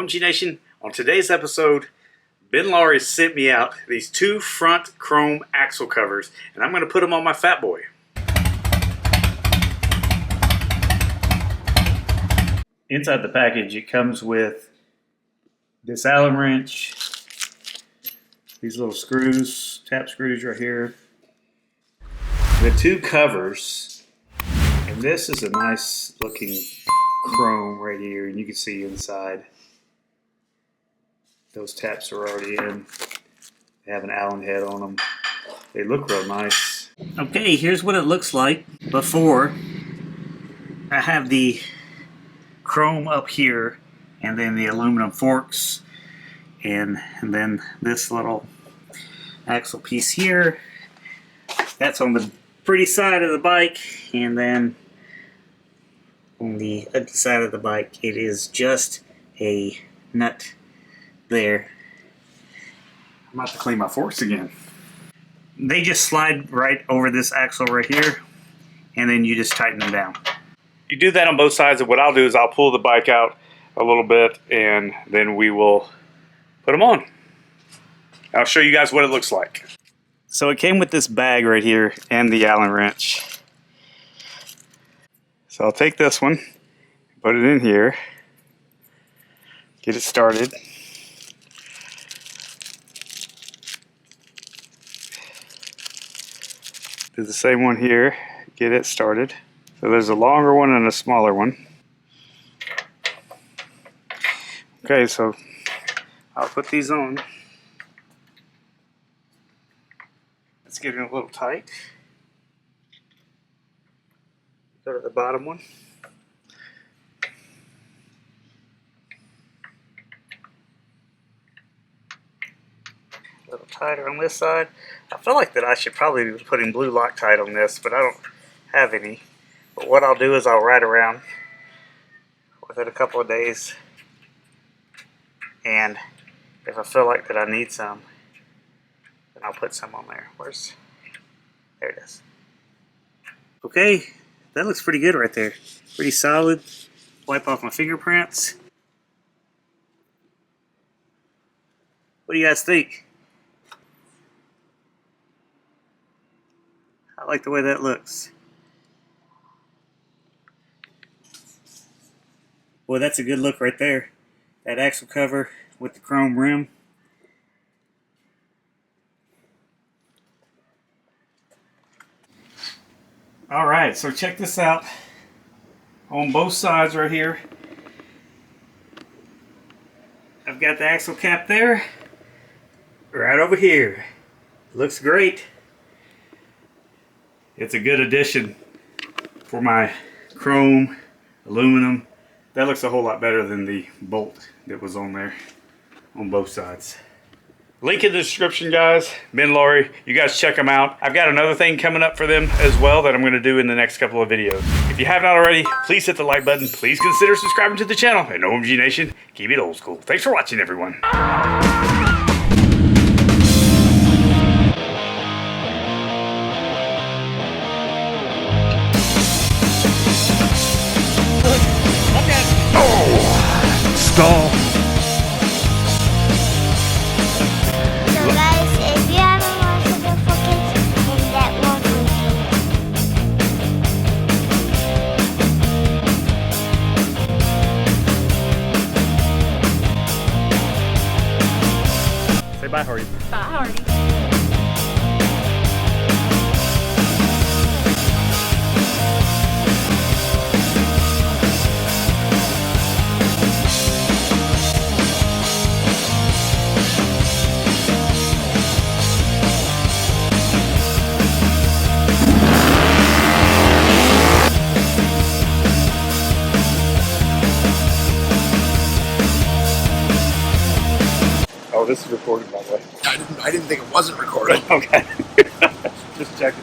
OMG Nation, on today's episode, Ben Laurie sent me out these two front chrome axle covers, and I'm going to put them on my Fat Boy. Inside the package, it comes with this Allen wrench, these little screws, tap screws right here, the two covers, and this is a nice looking chrome right here, and you can see inside. Those taps are already in. They have an Allen head on them. They look real nice. Okay, here's what it looks like before. I have the chrome up here, and then the aluminum forks, and then this little axle piece here. That's on the pretty side of the bike, and then on the other side of the bike it is just a nut there. I'm about to clean my forks again. They just slide right over this axle right here, and then you just tighten them down. You do that on both sides, and what I'll do is I'll pull the bike out a little bit, and then we will put them on. I'll show you guys what it looks like. So it came with this bag right here and the Allen wrench. So I'll take this one, put it in here, get it started. Do the same one here, get it started. So there's a longer one and a smaller one. Okay, so I'll put these on. Let's get it a little tight. Go to the bottom one. A little tighter on this side. I feel like that I should probably be putting blue Loctite on this, but I don't have any. But what I'll do is I'll ride around with it a couple of days, and if I feel like that I need some, then I'll put some on there. There it is. Okay, that looks pretty good right there. Pretty solid. Wipe off my fingerprints. What do you guys think? I like the way that looks. Boy, that's a good look right there. That axle cover with the chrome rim. Alright, so check this out. On both sides right here, I've got the axle cap there. Right over here. Looks great. It's a good addition for my chrome, aluminum. That looks a whole lot better than the bolt that was on there on both sides. Link in the description, guys. Ben Laurie, you guys check them out. I've got another thing coming up for them as well that I'm going to do in the next couple of videos. If you have not already, please hit the like button. Please consider subscribing to the channel. And OMG Nation, keep it old school. Thanks for watching, everyone. Stall. So guys, if you haven't watched the focus, then that won't. Say bye, Hardy. Bye, Hardy. Oh, this is recorded, by the way. I didn't think it wasn't recorded. Okay. Just checking.